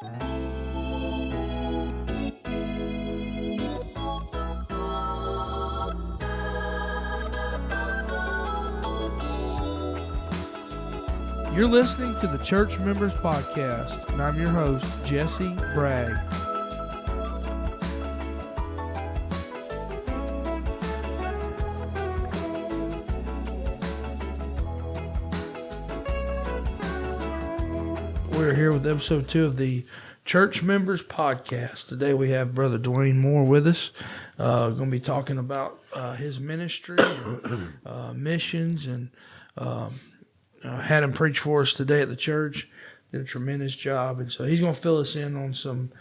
You're listening to the Church Members Podcast, and I'm your host, Jesse Bragg. We're here with episode 2 of the Church Members Podcast. Today we have Brother Duane Moore with us. Going to be talking about his ministry, missions, and had him preach for us today at the church. Did a tremendous job. And so he's going to fill us in on some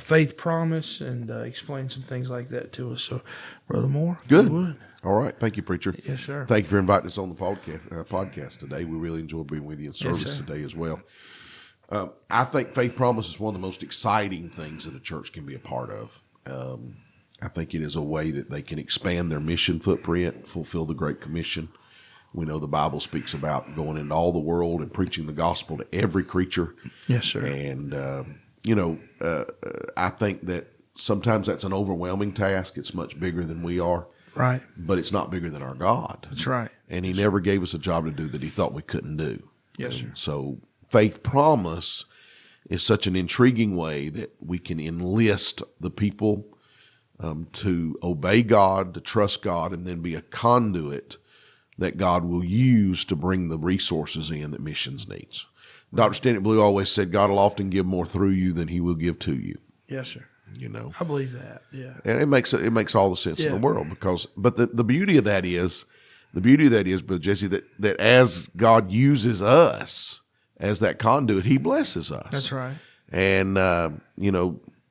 faith promise and explain some things like that to us. So, Brother Moore. Good. All right. Thank you, Preacher. Yes, sir. Thank you for inviting us on the podcast today. We really enjoyed being with you in service today as well. I think faith promise is one of the most exciting things that a church can be a part of. I think it is a way that they can expand their mission footprint, fulfill the Great Commission. We know the Bible speaks about going into all the world and preaching the gospel to every creature. Yes, sir. And, I think that sometimes that's an overwhelming task. It's much bigger than we are. Right. But it's not bigger than our God. That's right. And he never gave us a job to do that he thought we couldn't do. Yes, sir. So faith promise is such an intriguing way that we can enlist the people to obey God, to trust God, and then be a conduit that God will use to bring the resources in that missions needs. Dr. Stennett Blue always said, God will often give more through you than he will give to you. Yes, sir. You know, I believe that. Yeah. and it makes all the sense in the world but the beauty of that is, Brother Jesse, that as God uses us as that conduit, he blesses us. That's right. And,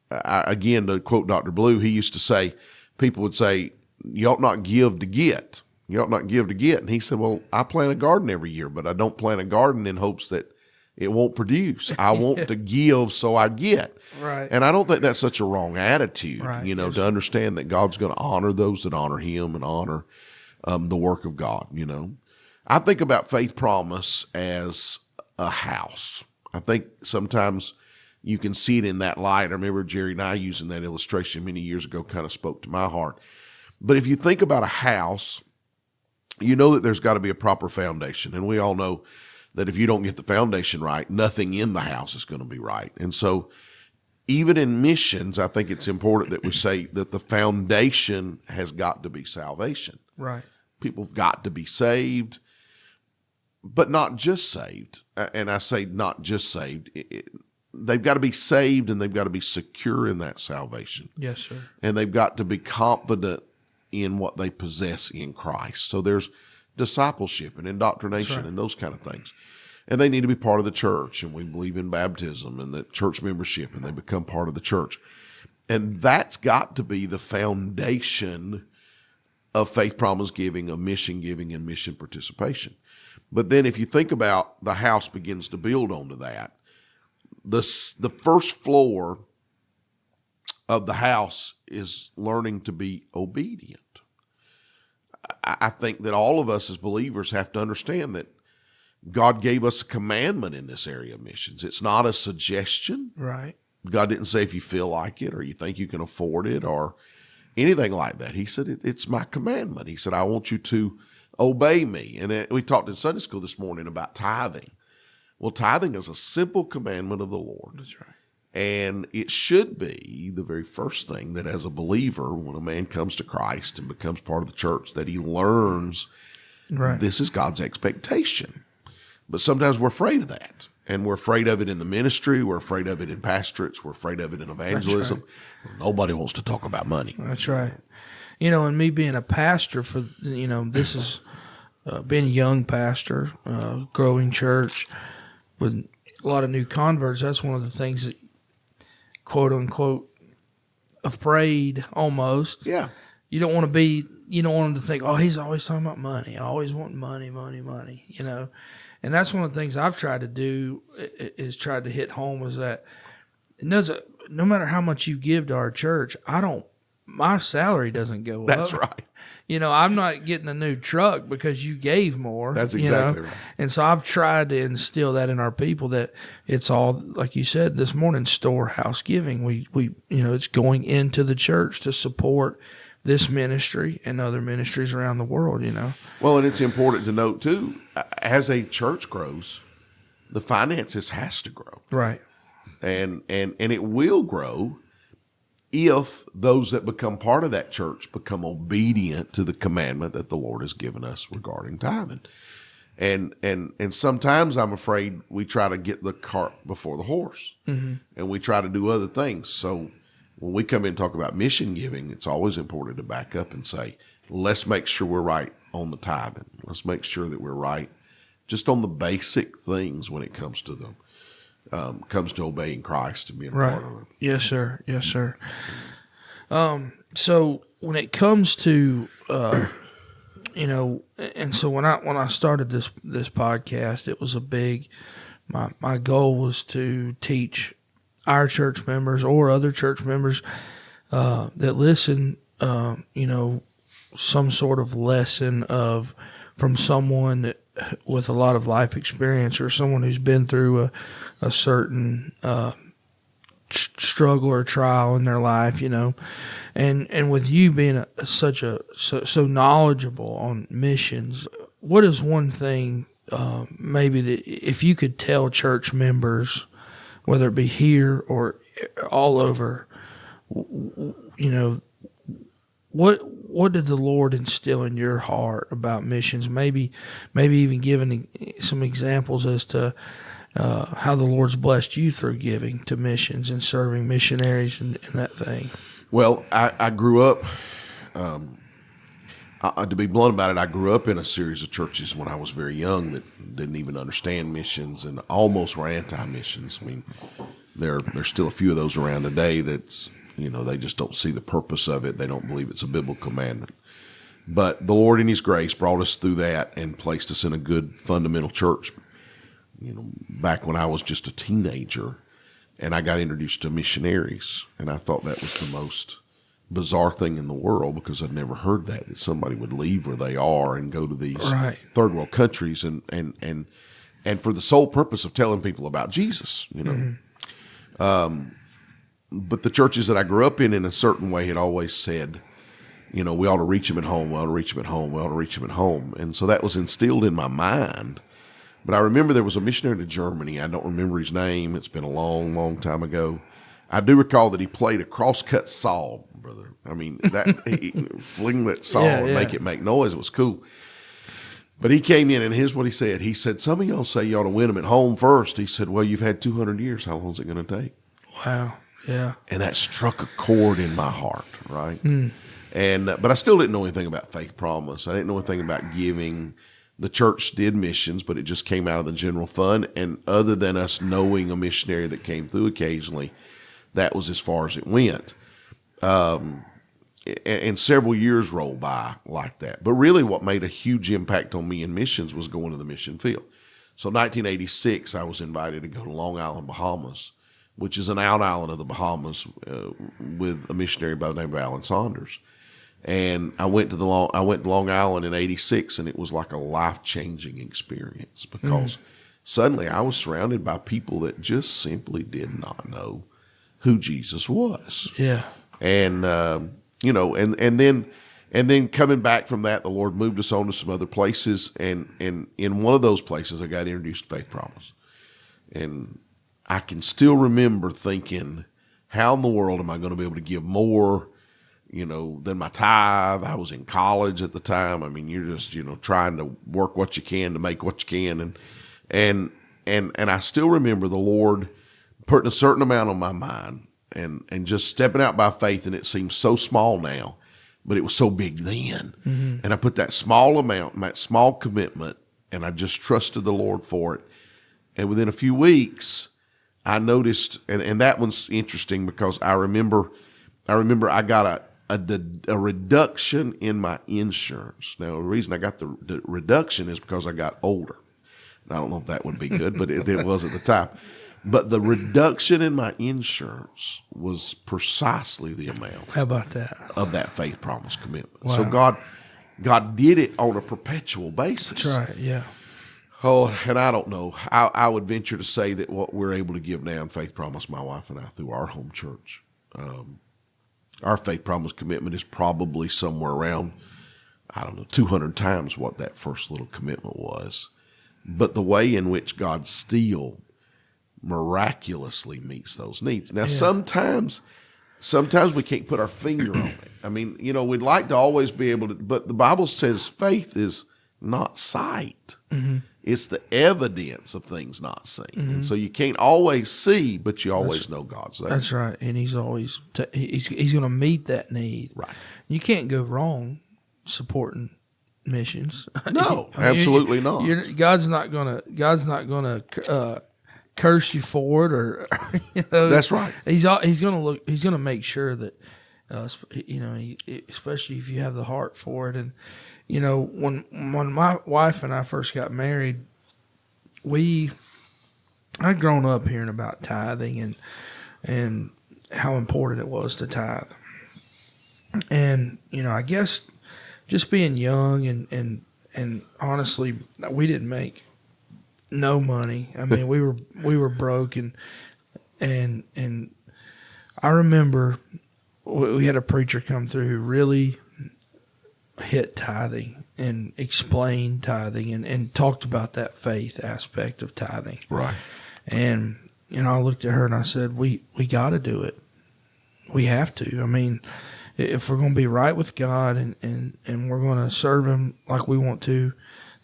again, to quote Dr. Blue, he used to say, people would say, you ought not give to get. You ought not give to get. And he said, well, I plant a garden every year, but I don't plant a garden in hopes that it won't produce. I want to give so I get. Right. And I don't think that's such a wrong attitude, right. To understand that God's going to honor those that honor him and honor the work of God, I think about faith promise as a house. I think sometimes you can see it in that light. I remember Jerry and I using that illustration many years ago, kind of spoke to my heart. But if you think about a house, you know that there's got to be a proper foundation. And we all know that if you don't get the foundation right, nothing in the house is going to be right. And so even in missions, I think it's important that we say that the foundation has got to be salvation. Right. People have got to be saved, but not just saved. And I say not just saved. They've got to be saved and they've got to be secure in that salvation. Yes, sir. And they've got to be confident in what they possess in Christ. So there's discipleship and indoctrination and those kind of things. And they need to be part of the church. And we believe in baptism and the church membership, and they become part of the church. And that's got to be the foundation of faith promise giving, of mission giving, and mission participation. But then if you think about the house begins to build onto that, the first floor of the house is learning to be obedient. I think that all of us as believers have to understand that God gave us a commandment in this area of missions. It's not a suggestion. Right. God didn't say if you feel like it or you think you can afford it or anything like that. He said, it's my commandment. He said, I want you to obey me. And we talked in Sunday school this morning about tithing. Well, tithing is a simple commandment of the Lord. That's right. And it should be the very first thing that as a believer, when a man comes to Christ and becomes part of the church, that he learns this is God's expectation. But sometimes we're afraid of that. And we're afraid of it in the ministry. We're afraid of it in pastorates. We're afraid of it in evangelism. Right. Nobody wants to talk about money. That's right. And me being a pastor for, this is being a young pastor, growing church with a lot of new converts. That's one of the things that, quote unquote, afraid almost. Yeah. You don't want them to think, oh, he's always talking about money. I always want money, And that's one of the things I've tried to do is tried to hit home is that no matter how much you give to our church, I don't my salary doesn't go up. That's right. I'm not getting a new truck because you gave more. That's exactly right. And so I've tried to instill that in our people, that it's all, like you said this morning, storehouse giving. We it's going into the church to support this ministry and other ministries around the world, Well, and it's important to note too, as a church grows, the finances has to grow. Right. And it will grow if those that become part of that church become obedient to the commandment that the Lord has given us regarding tithing. And sometimes I'm afraid we try to get the cart before the horse, and we try to do other things. So when we come in and talk about mission giving, it's always important to back up and say, let's make sure we're right on the tithing. Let's make sure that we're right just on the basic things when it comes to them. Comes to obeying Christ and being a part of it. Yes, sir. Yes, sir. So when it comes to, and so when I started this podcast, it was a big, my goal was to teach our church members or other church members that listen, some sort of lesson from someone with a lot of life experience, or someone who's been through a certain struggle or trial in their life, and with you being so knowledgeable on missions, what is one thing maybe that if you could tell church members, whether it be here or all over, what did the Lord instill in your heart about missions? Maybe even giving some examples as to how the Lord's blessed you through giving to missions and serving missionaries and that thing. Well, I grew up, to be blunt about it, I grew up in a series of churches when I was very young that didn't even understand missions and almost were anti-missions. I mean, there's still a few of those around today that's, they just don't see the purpose of it. They don't believe it's a biblical commandment. But the Lord in His grace brought us through that and placed us in a good fundamental church, back when I was just a teenager, and I got introduced to missionaries. And I thought that was the most bizarre thing in the world, because I'd never heard that somebody would leave where they are and go to these third world countries and for the sole purpose of telling people about Jesus, But the churches that I grew up in a certain way had always said, we ought to reach them at home, we ought to reach them at home, we ought to reach them at home. And so that was instilled in my mind. But I remember there was a missionary to Germany. I don't remember his name. It's been a long, long time ago. I do recall that he played a crosscut saw, brother. I mean, fling that saw and make it make noise. It was cool. But he came in, and here's what he said. He said, some of y'all say you ought to win them at home first. He said, well, you've had 200 years. How long is it going to take? Wow. Yeah. And that struck a chord in my heart, right? But I still didn't know anything about Faith Promise. I didn't know anything about giving. The church did missions, but it just came out of the general fund. And other than us knowing a missionary that came through occasionally, that was as far as it went. And several years rolled by like that. But really what made a huge impact on me in missions was going to the mission field. So 1986, I was invited to go to Long Island, Bahamas, which is an out island of the Bahamas, with a missionary by the name of Alan Saunders. And I went to Long Island in 86, and it was like a life-changing experience, because suddenly I was surrounded by people that just simply did not know who Jesus was. Yeah. And and then coming back from that, the Lord moved us on to some other places, and in one of those places I got introduced to Faith Promise. And I can still remember thinking, how in the world am I going to be able to give more, than my tithe? I was in college at the time. I mean, you're just, trying to work what you can to make what you can. And I still remember the Lord putting a certain amount on my mind and just stepping out by faith. And it seems so small now, but it was so big then. Mm-hmm. And I put that small amount, that small commitment, and I just trusted the Lord for it. And within a few weeks, I noticed, and that one's interesting, because I remember I got a reduction in my insurance. Now, the reason I got the reduction is because I got older. And I don't know if that would be good, but it was at the time. But the reduction in my insurance was precisely the amount How about that? of that faith promise commitment. Wow. So God did it on a perpetual basis. That's right. Yeah. Oh, and I don't know. I would venture to say that what we're able to give now in faith promise, my wife and I, through our home church, our faith promise commitment is probably somewhere around, I don't know, 200 times what that first little commitment was. But the way in which God still miraculously meets those needs. Now, sometimes we can't put our finger on it. I mean, we'd like to always be able to, but the Bible says faith is not sight. Mm-hmm. It's the evidence of things not seen. Mm-hmm. And so you can't always see, but you always know God's there. That's right. And he's always, he's going to meet that need. Right. You can't go wrong supporting missions. No, absolutely not. God's not gonna curse you for it, or That's right. He's gonna make sure that especially if you have the heart for it. And when my wife and I first got married, I'd grown up hearing about tithing and how important it was to tithe. And I guess just being young and honestly, we didn't make no money. I mean, we were broke, and I remember we had a preacher come through who really hit tithing and explained tithing and talked about that faith aspect of tithing. Right. And I looked at her and I said, we got to do it. We have to. I mean, if we're going to be right with God and we're going to serve Him like we want to,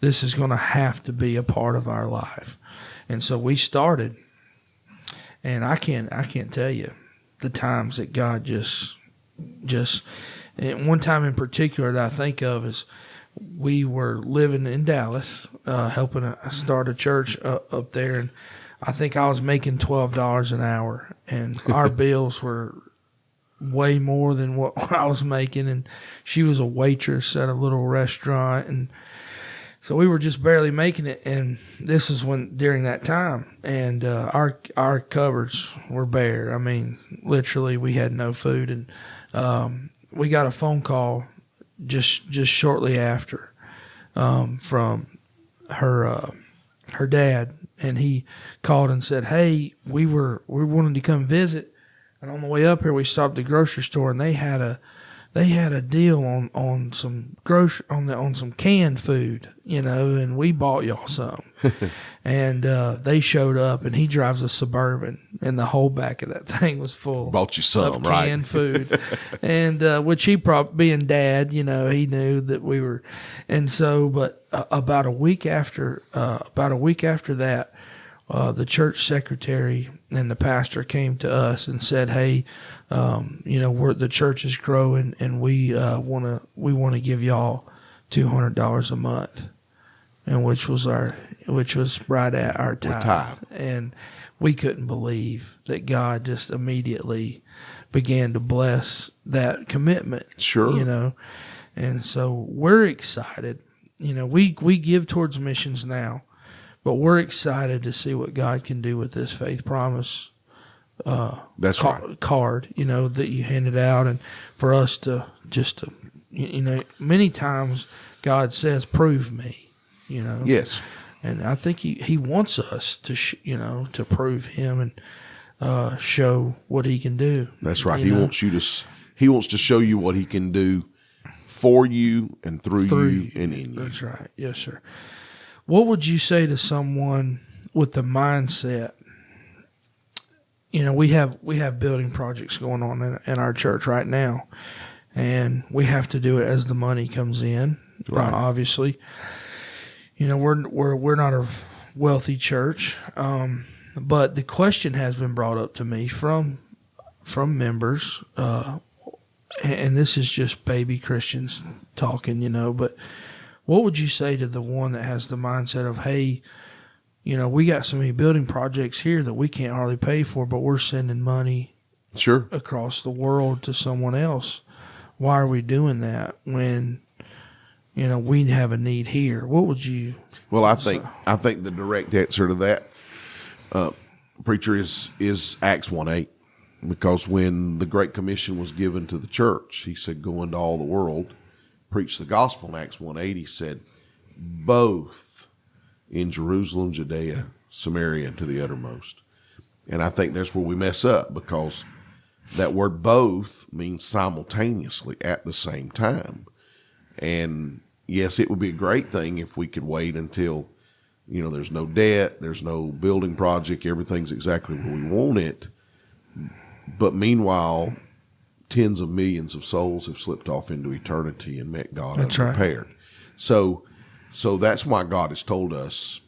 this is going to have to be a part of our life. And so we started, and I can't tell you the times that God just and one time in particular that I think of is we were living in Dallas, helping start a church up there, and I think I was making $12 an hour, and our bills were way more than what I was making, and she was a waitress at a little restaurant, and so we were just barely making it. And this is during that time, and our cupboards were bare. I mean, literally, we had no food, and we got a phone call just shortly after from her dad, and he called and said, "Hey, we wanted to come visit." And on the way up here, we stopped at the grocery store, and they had a deal on some on some canned food, and we bought y'all some. And they showed up, and he drives a Suburban, and the whole back of that thing was full. Bought you some, of right? Canned food, and which he probably, being dad, he knew that we were, and so. But about a week after that. The church secretary and the pastor came to us and said, "Hey, the church is growing, and we want to give y'all $200 a month," and which was right at our tithe. And we couldn't believe that God just immediately began to bless that commitment. Sure, and so we're excited. We give towards missions now. But we're excited to see what God can do with this faith promise That's right. card, that you handed out, and for us to many times God says, "Prove me," Yes. and I think He wants us to to prove Him and show what He can do. That's right. He wants to show you what He can do for you and through you and in you. That's right. Yes, sir. What would you say to someone with the mindset? We have building projects going on in our church right now, and we have to do it as the money comes in. Right. Obviously, we're not a wealthy church, but the question has been brought up to me from members, and this is just baby Christians talking, but. What would you say to the one that has the mindset of, hey, we got so many building projects here that we can't hardly pay for, but we're sending money across the world to someone else. Why are we doing that when, we have a need here? What would you? Well, I think the direct answer to that, preacher, is Acts 1:8. Because when the Great Commission was given to the church, he said, go into all the world, preach the gospel. In Acts 1:8, he said, both in Jerusalem, Judea, Samaria, and to the uttermost. And I think that's where we mess up, because that word both means simultaneously at the same time. And yes, it would be a great thing if we could wait until, there's no debt, there's no building project, everything's exactly where we want it. But meanwhile, tens of millions of souls have slipped off into eternity and met God unprepared. Right. So that's why God has told us,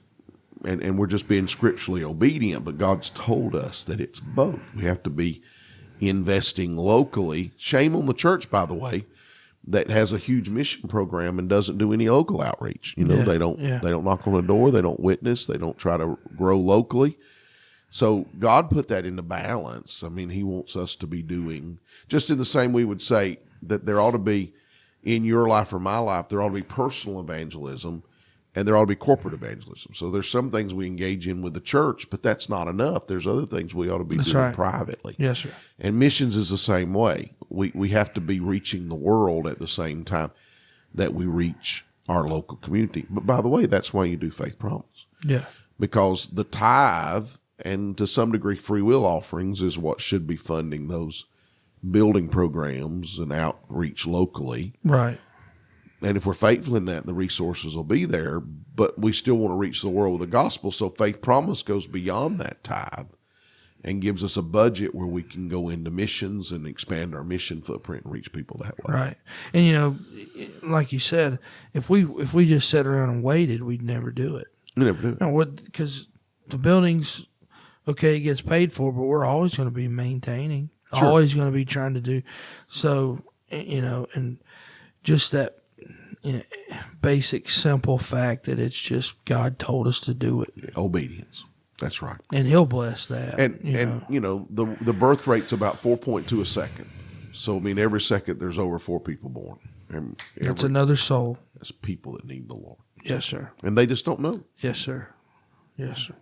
and we're just being scripturally obedient, but God's told us that it's both. We have to be investing locally. Shame on the church, by the way, that has a huge mission program and doesn't do any local outreach. They don't knock on the door, they don't witness, they don't try to grow locally. So God put that into balance. I mean, he wants us to be doing, just in the same way we would say that there ought to be, in your life or my life, there ought to be personal evangelism and there ought to be corporate evangelism. So there's some things we engage in with the church, but that's not enough. There's other things we ought to be doing privately. Yes, sir. And missions is the same way. We have to be reaching the world at the same time that we reach our local community. But by the way, that's why you do Faith Promise. Yeah. Because the tithe, and to some degree free will offerings, is what should be funding those building programs and outreach locally. Right. And if we're faithful in that, the resources will be there, but we still want to reach the world with the gospel. So Faith Promise goes beyond that tithe and gives us a budget where we can go into missions and expand our mission footprint and reach people that way. Right. And, like you said, if we just sat around and waited, we'd never do it. We never do it. No, because the buildings, okay, it gets paid for, but we're always going to be maintaining, always going to be trying to do. So, and just that basic, simple fact that it's just God told us to do it. Obedience. That's right. And he'll bless that. And the birth rate's about 4.2 a second. So, I mean, every second there's over 4 people born. That's another soul. That's people that need the Lord. Yes, sir. And they just don't know. Yes, sir. Yes, sir.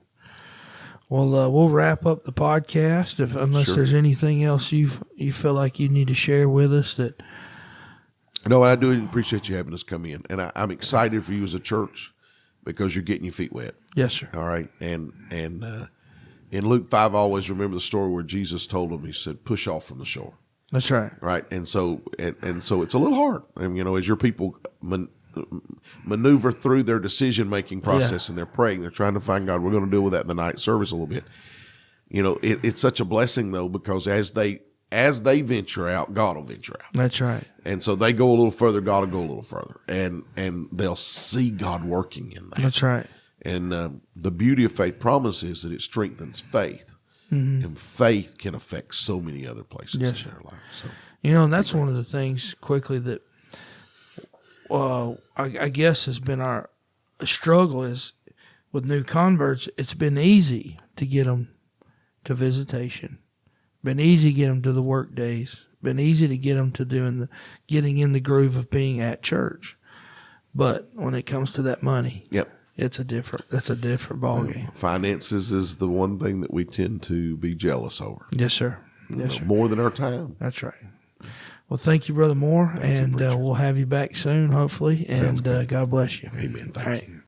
Well, we'll wrap up the podcast unless there's anything else you feel like you need to share with us that. No, I do appreciate you having us come in, and I'm excited for you as a church because you're getting your feet wet. Yes, sir. All right, and in Luke 5, I always remember the story where Jesus told them, he said, "Push off from the shore." That's right. Right, and so it's a little hard, and as your people maneuver through their decision-making process and they're praying, they're trying to find God. We're going to deal with that in the night service a little bit. It's such a blessing, though, because as they venture out, God will venture out. That's right. And so they go a little further, God will go a little further, and they'll see God working in that. That's right. And the beauty of Faith Promise is that it strengthens faith, and faith can affect so many other places in their life. So, and that's one of the things quickly that I guess has been our struggle is with new converts. It's been easy to get them to visitation, been easy to get them to the work days, been easy to get them to getting in the groove of being at church. But when it comes to that money, that's a different ballgame. Finances is the one thing that we tend to be jealous over. Yes, sir. Yes, sir. More than our time. That's right. Well, thank you, Brother Moore, and we'll have you back soon, hopefully. And God bless you. Amen. Thank you.